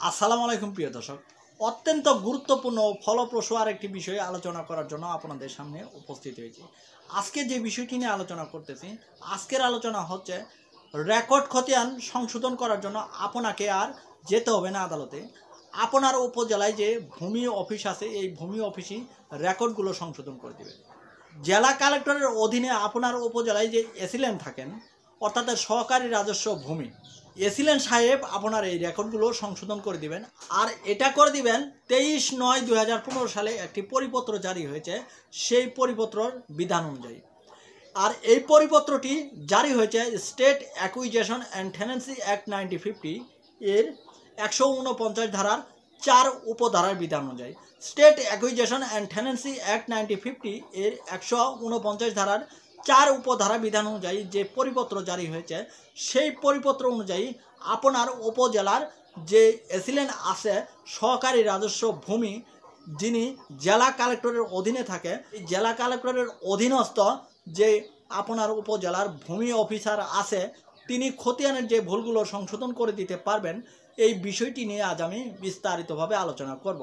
আসসালামু আলাইকুম প্রিয় দর্শক, অত্যন্ত গুরুত্বপূর্ণ ও ফলপ্রসূ আরেকটি বিষয়ে আলোচনা করার জন্য আপনাদের সামনে উপস্থিত হয়েছি। আজকে যে বিষয়টি নিয়ে আলোচনা করতেছি, আজকের আলোচনা হচ্ছে রেকর্ড খতিয়ান সংশোধন করার জন্য আপনাকে আর যেতে হবে না আদালতে। আপনার উপজেলায় যে ভূমি অফিস আছে, এই ভূমি অফিসই রেকর্ডগুলো সংশোধন করে দেবে। জেলা কালেক্টরের অধীনে আপনার উপজেলায় যে এসিলেন্ট থাকেন, অর্থাৎ সহকারী রাজস্ব ভূমি, এসিলেন্ট সাহেব আপনার এই রেকর্ডগুলো সংশোধন করে দিবেন। আর এটা করে দিবেন 23/9/2015 সালে একটি পরিপত্র জারি হয়েছে, সেই পরিপত্রর বিধান অনুযায়ী। আর এই পরিপত্রটি জারি হয়েছে state acquisition and tenancy act 1950 এর 149 ধারার 4 উপধারার বিধান অনুযায়ী। State acquisition and tenancy act 1950 এর 149 ধারার 4 উপধারা বিধান অনুযায়ী যে পরিপত্র জারি হয়েছে, সেই পরিপত্র অনুযায়ী আপনার উপজেলার যে এসিলেন্ট আছে সহকারী রাজস্ব ভূমি, যিনি জেলা কালেক্টরের অধীনে থাকে, এই জেলা কালেক্টরের অধীনস্থ যে আপনার উপজেলার ভূমি অফিসার আছে, তিনি খতিয়ানের যে ভুলগুলো সংশোধন করে দিতে পারবেন। এই বিষয়টি নিয়ে আজ আমি বিস্তারিতভাবে আলোচনা করব।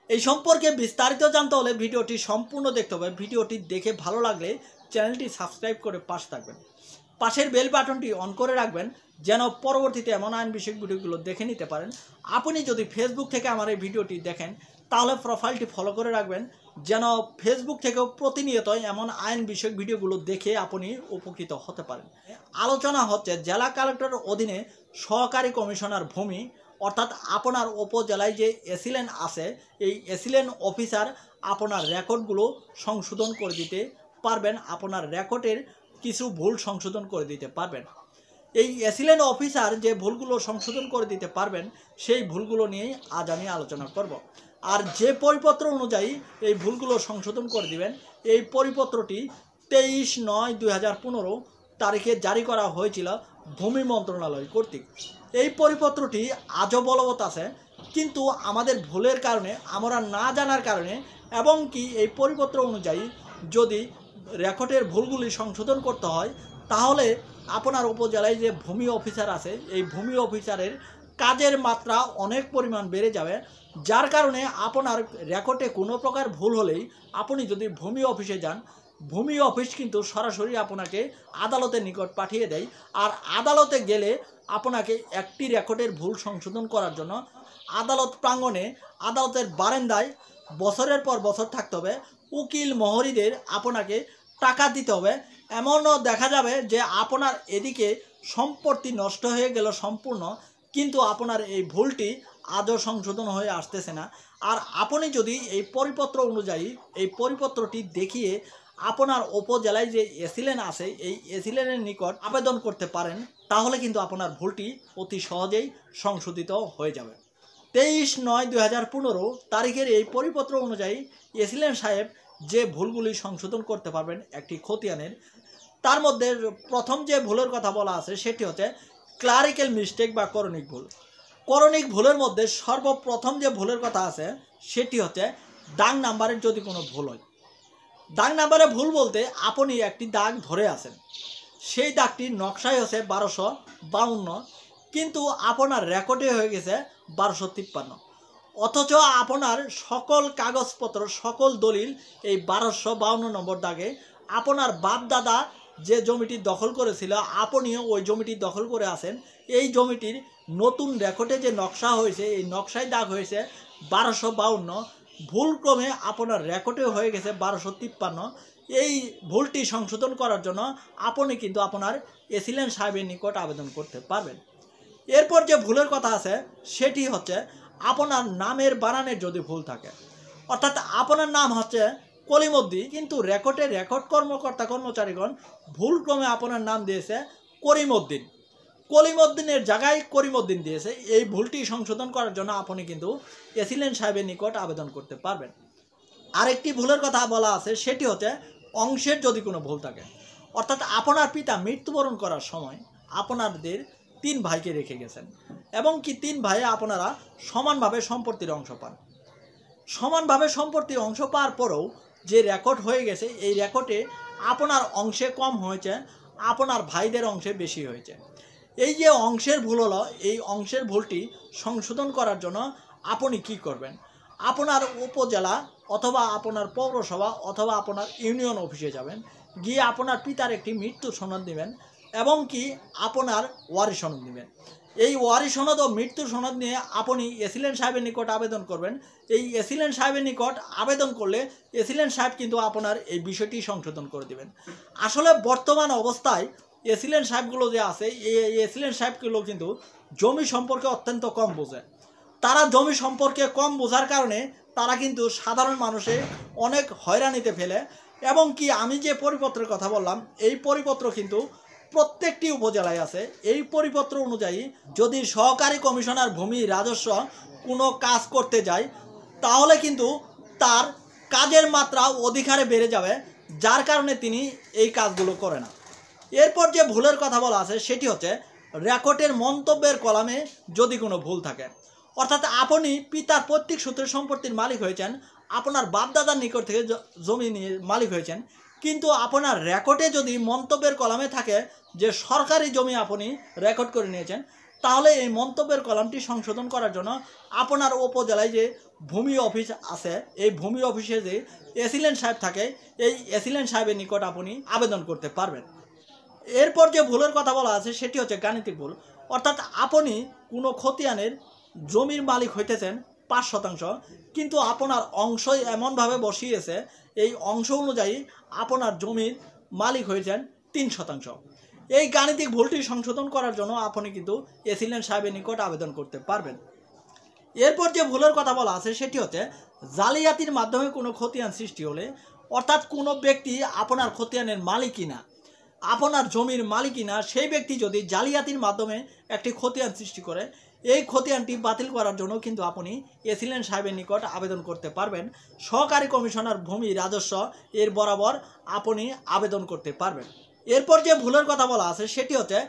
এই সম্পর্কে বিস্তারিত জানতে হলে ভিডিওটি সম্পূর্ণ দেখতে হবে। ভিডিওটি দেখে ভালো লাগলে চ্যানেলটি সাবস্ক্রাইব করে পাশে থাকবেন, পাশের বেল বাটনটি অন করে রাখবেন, যেন পরবর্তীতে এমন আইন বিষয়ক ভিডিওগুলো দেখে নিতে পারেন। আপনি যদি ফেসবুক থেকে আমার এই ভিডিওটি দেখেন, তাহলে প্রোফাইলটি ফলো করে রাখবেন, যেন ফেসবুক থেকেও প্রতিনিয়ত এমন আইন বিষয়ক ভিডিওগুলো দেখে আপনি উপকৃত হতে পারেন। আলোচনা হচ্ছে জেলা কালেক্টরের অধীনে সহকারী কমিশনার ভূমি, অর্থাৎ আপনার উপজেলায় যে এসিলেন্ট আছে, এই এসিলেন্ট অফিসার আপনার রেকর্ডগুলো সংশোধন করে দিতে পারবেন, আপনার রেকর্ডের কিছু ভুল সংশোধন করে দিতে পারবেন। এই এসিলেন্ট অফিসার যে ভুলগুলো সংশোধন করে দিতে পারবেন, সেই ভুলগুলো নিয়েই আজ আমি আলোচনা করব। আর যে পরিপত্র অনুযায়ী এই ভুলগুলো সংশোধন করে দিবেন, এই পরিপত্রটি 23/9/2015 তারিখে জারি করা হয়েছিল ভূমি মন্ত্রণালয় কর্তৃক। এই পরিপত্রটি আজও বলবৎ আছে, কিন্তু আমাদের ভুলের কারণে, আমরা না জানার কারণে, এবং কি এই পরিপত্র অনুযায়ী যদি রেকর্ডের ভুলগুলি সংশোধন করতে হয়, তাহলে আপনার উপজেলায় যে ভূমি অফিসার আছে, এই ভূমি অফিসারের কাজের মাত্রা অনেক পরিমাণ বেড়ে যাবে। যার কারণে আপনার রেকর্ডে কোনো প্রকার ভুল হলেই আপনি যদি ভূমি অফিসে যান, ভূমি অফিস কিন্তু সরাসরি আপনাকে আদালতের নিকট পাঠিয়ে দেয়। আর আদালতে গেলে আপনাকে একটি রেকর্ডের ভুল সংশোধন করার জন্য আদালত প্রাঙ্গণে, আদালতের বারান্দায় বছরের পর বছর থাকতে হবে। উকিল মহরীদের আপনাকে টাকা দিতে হবে। এমনও দেখা যাবে যে আপনার এদিকে সম্পত্তি নষ্ট হয়ে গেল সম্পূর্ণ, কিন্তু আপনার এই ভুলটি আজও সংশোধন হয়ে আসতেছে না। আর আপনি যদি এই পরিপত্র অনুযায়ী এই পরিপত্রটি দেখিয়ে আপনার উপজেলায় যে এসিলেন্ট আছে, এই এসিলেন্টের নিকট আবেদন করতে পারেন, তাহলে কিন্তু আপনার ভুলটি অতি সহজেই সংশোধিত হয়ে যাবে। 23/9/2015 তারিখের এই পরিপত্র অনুযায়ী এসিলেন্ট সাহেব যে ভুলগুলি সংশোধন করতে পারবেন একটি খতিয়ানের, তার মধ্যে প্রথম যে ভুলের কথা বলা আছে সেটি হচ্ছে ক্লারিক্যাল মিস্টেক বা করণিক ভুল। করণিক ভুলের মধ্যে সর্বপ্রথম যে ভুলের কথা আছে সেটি হচ্ছে দাগ নাম্বারের যদি কোনো ভুল হয়। দাগ নাম্বারে ভুল বলতে আপনি একটি দাগ ধরে আছেন, সেই দাগটি নকশায় হচ্ছে 1252, কিন্তু আপনার রেকর্ডে হয়ে গেছে 1253। অথচ আপনার সকল কাগজপত্র, সকল দলিল এই 1252 নম্বর দাগে। আপনার বাপ দাদা যে জমিটি দখল করেছিল, আপনিও ওই জমিটি দখল করে আছেন। এই জমিটির নতুন রেকর্ডে যে নকশা হয়েছে, এই নকশায় দাগ হয়েছে 1252, ভুলক্রমে আপনার রেকর্ডে হয়ে গেছে 1253। এই ভুলটি সংশোধন করার জন্য আপনি কিন্তু আপনার এসিলেন্ট সাহেবের নিকট আবেদন করতে পারবেন। এরপর যে ভুলের কথা আছে সেটি হচ্ছে আপনার নামের বানানের যদি ভুল থাকে, অর্থাৎ আপনার নাম হচ্ছে কলিমউদ্দিন, কিন্তু রেকর্ড কর্মকর্তা কর্মচারীগণ ভুলক্রমে আপনার নাম দিয়েছে করিমউদ্দিন, কলিমউদ্দিনের জায়গায় করিমউদ্দিন দিয়েছে। এই ভুলটি সংশোধন করার জন্য আপনি কিন্তু এসিলেন্ট সাহেবের নিকট আবেদন করতে পারবেন। আরেকটি ভুলের কথা বলা আছে, সেটি হচ্ছে অংশের যদি কোনো ভুল থাকে, অর্থাৎ আপনার পিতা মৃত্যুবরণ করার সময় আপনাদের 3 ভাইকে রেখে গেছেন, এবং কি 3 ভাইয়ে আপনারা সমানভাবে সম্পত্তির অংশ পান। সমানভাবে সম্পত্তির অংশ পাওয়ার পরেও যে রেকর্ড হয়ে গেছে, এই রেকর্ডে আপনার অংশে কম হয়েছে, আপনার ভাইদের অংশে বেশি হয়েছে। এই যে অংশের ভুল হলো, এই অংশের ভুলটি সংশোধন করার জন্য আপনি কি করবেন? আপনার উপজেলা অথবা আপনার পৌরসভা অথবা আপনার ইউনিয়ন অফিসে যাবেন, গিয়ে আপনার পিতার একটি মৃত্যু সনদ নেবেন এবং কি আপনার ওয়ারিশ সনদ নেবেন। এই ওয়ারিশ সনদ ও মৃত্যুর সনদ নিয়ে আপনি এসিলেন্ট সাহেবের নিকট আবেদন করবেন। এই এসিলেন্ট সাহেবের নিকট আবেদন করলে এসিলেন্ট সাহেব কিন্তু আপনার এই বিষয়টি সংশোধন করে দেবেন। আসলে বর্তমান অবস্থায় এসিলেন্ট সাহেবগুলো যে আছে, এই এসিলেন্ট সাহেবগুলো কিন্তু জমি সম্পর্কে অত্যন্ত কম বোঝে। তারা জমি সম্পর্কে কম বোঝার কারণে তারা কিন্তু সাধারণ মানুষে অনেক হয়রানিতে ফেলে। এবং কি আমি যে পরিপত্রের কথা বললাম, এই পরিপত্র কিন্তু প্রত্যেকটি উপজেলায় আছে। এই পরিপত্র অনুযায়ী যদি সহকারী কমিশনার ভূমি রাজস্ব কোনো কাজ করতে যায়, তাহলে কিন্তু তার কাজের মাত্রা অধিকারে বেড়ে যাবে, যার কারণে তিনি এই কাজগুলো করে না। এরপর যে ভুলের কথা বলা আছে সেটি হচ্ছে রেকর্ডের মন্তব্যের কলামে যদি কোনো ভুল থাকে, অর্থাৎ আপনি পিতার পৈতৃক সূত্রে সম্পত্তির মালিক হয়েছেন, আপনার বাপদাদার নিকট থেকে জমি নিয়ে মালিক হয়েছেন, কিন্তু আপনার রেকর্ডে যদি মন্তব্যের কলামে থাকে যে সরকারি জমি আপনি রেকর্ড করে নিয়েছেন, তাহলে এই মন্তব্যের কলামটি সংশোধন করার জন্য আপনার উপজেলায় যে ভূমি অফিস আছে, এই ভূমি অফিসে যে এসিলেন্ট সাহেব থাকে, এই এসিলেন্ট সাহেবের নিকট আপনি আবেদন করতে পারবেন। এরপর যে ভুলের কথা বলা আছে সেটি হচ্ছে গাণিতিক ভুল, অর্থাৎ আপনি কোনো খতিয়ানের জমির মালিক হইতেছেন 5%, কিন্তু আপনার অংশ এমনভাবে বসিয়েছে এই অংশ অনুযায়ী আপনার জমির মালিক হয়েছেন 3%। এই গাণিতিক ভুলটি সংশোধন করার জন্য আপনি কিন্তু এসিলেন্ট সাহেবের নিকট আবেদন করতে পারবেন। এরপর যে ভুলের কথা বলা আছে সেটি হচ্ছে জালিয়াতির মাধ্যমে কোনো খতিয়ান সৃষ্টি হলে, অর্থাৎ কোনো ব্যক্তি আপনার খতিয়ানের মালিকই না, আপনার জমির মালিকই না, সেই ব্যক্তি যদি জালিয়াতির মাধ্যমে একটি খতিয়ান সৃষ্টি করে, এই খতিয়ানটি বাতিল করার জন্য কিন্তু আপনি এসিলেন্ট সাহেবের নিকট আবেদন করতে পারবেন। সহকারী কমিশনার ভূমি রাজস্ব এর বরাবর আপনি আবেদন করতে পারবেন। এরপর যে ভুলের কথা বলা আছে সেটি হচ্ছে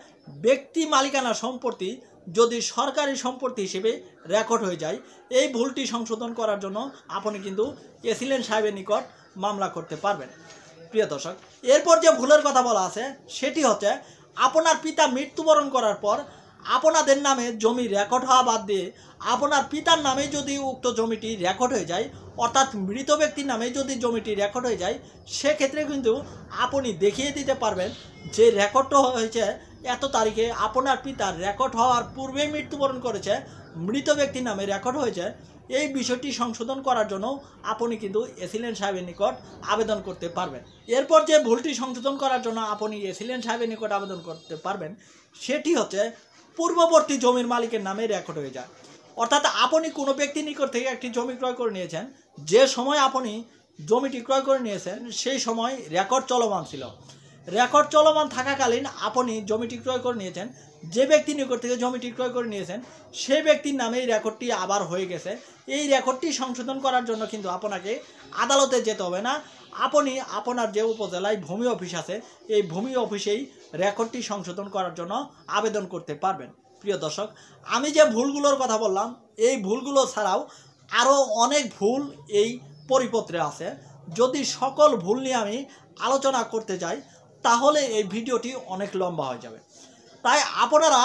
ব্যক্তি মালিকানা সম্পত্তি যদি সরকারি সম্পত্তি হিসেবে রেকর্ড হয়ে যায়, এই ভুলটি সংশোধন করার জন্য আপনি কিন্তু এসিলেন্ট সাহেবের নিকট মামলা করতে পারবেন। প্রিয় দর্শক, এরপর যে ভুলের কথা বলা আছে সেটি হচ্ছে আপনার পিতা মৃত্যুবরণ করার পর আপনাদের নামে জমি রেকর্ড হওয়া বাদ দিয়ে আপনার পিতার নামে যদি উক্ত জমিটি রেকর্ড হয়ে যায়, অর্থাৎ মৃত ব্যক্তির নামে যদি জমিটি রেকর্ড হয়ে যায়, সেক্ষেত্রে কিন্তু আপনি দেখিয়ে দিতে পারবেন যে রেকর্ডটা হয়েছে এত তারিখে, আপনার পিতার রেকর্ড হওয়ার পূর্বেই মৃত্যুবরণ করেছে, মৃত ব্যক্তির নামে রেকর্ড হয়েছে। এই বিষয়টি সংশোধন করার জন্য আপনি কিন্তু এসিলেন্ট সাহেবের নিকট আবেদন করতে পারবেন। এরপর যে ভুলটি সংশোধন করার জন্য আপনি এসিলেন্ট সাহেবের নিকট আবেদন করতে পারবেন সেটি হচ্ছে পূর্ববর্তী জমির মালিকের নামে রেকর্ড হয়ে যায়। অর্থাৎ আপনি কোনো ব্যক্তির নিকট থেকে একটি জমি ক্রয় করে নিয়েছেন, যে সময় আপনি জমিটি ক্রয় করে নিয়েছেন সেই সময় রেকর্ড চলমান ছিল। রেকর্ড চলমান থাকাকালীন আপনি জমিটি ক্রয় করে নিয়েছেন, যে ব্যক্তির নিকট থেকে জমিটি ক্রয় করে নিয়েছেন সেই ব্যক্তির নামে এই রেকর্ডটি আবার হয়ে গেছে। এই রেকর্ডটি সংশোধন করার জন্য কিন্তু আপনাকে আদালতে যেতে হবে না, আপনি আপনার যে উপজেলায় ভূমি অফিস আছে এই ভূমি অফিসেই রেকর্ডটি সংশোধন করার জন্য আবেদন করতে পারবেন। প্রিয় দর্শক, আমি যে ভুলগুলোর কথা বললাম এই ভুলগুলো ছাড়াও আরও অনেক ভুল এই পরিপত্রে আছে। যদি সকল ভুল নিয়ে আমি আলোচনা করতে যাই তাহলে এই ভিডিওটি অনেক লম্বা হয়ে যাবে। তাই আপনারা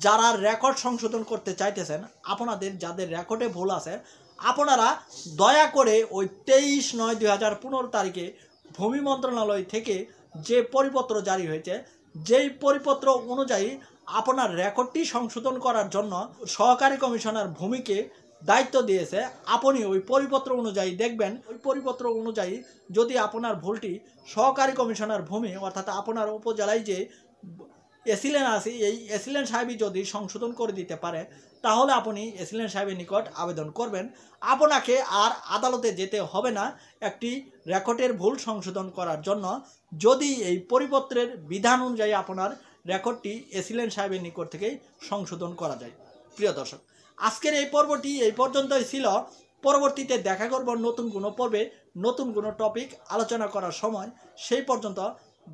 যারা রেকর্ড সংশোধন করতে চাইতেছেন, আপনাদের যাদের রেকর্ডে ভুল আছে, আপনারা দয়া করে ওই 23/9/2015 তারিখে ভূমি মন্ত্রণালয় থেকে যে পরিপত্র জারি হয়েছে, যেই পরিপত্র অনুযায়ী আপনার রেকর্ডটি সংশোধন করার জন্য সহকারী কমিশনার ভূমিকে দায়িত্ব দিয়েছে, আপনি ওই পরিপত্র অনুযায়ী দেখবেন। ওই পরিপত্র অনুযায়ী যদি আপনার ভুলটি সহকারী কমিশনার ভূমি অর্থাৎ আপনার উপজেলায় যে এসিলেন্ট আছে এই এসিলেন্ট সাহেবই যদি সংশোধন করে দিতে পারে, তাহলে আপনি এসিলেন্ট সাহেবের নিকট আবেদন করবেন। আপনাকে আর আদালতে যেতে হবে না একটি রেকর্ডের ভুল সংশোধন করার জন্য, যদি এই পরিপত্রের বিধান অনুযায়ী আপনার রেকর্ডটি এসিলেন্ট সাহেবের নিকট থেকেই সংশোধন করা যায়। প্রিয় দর্শক, আজকের এই পর্বটি এই পর্যন্তই ছিল। পরবর্তীতে দেখা করব নতুন কোনো পর্বে নতুন কোনো টপিক আলোচনা করার সময়। সেই পর্যন্ত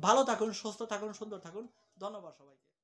ভালো থাকুন, সুস্থ থাকুন, সুন্দর থাকুন। ধন্যবাদ সবাইকে।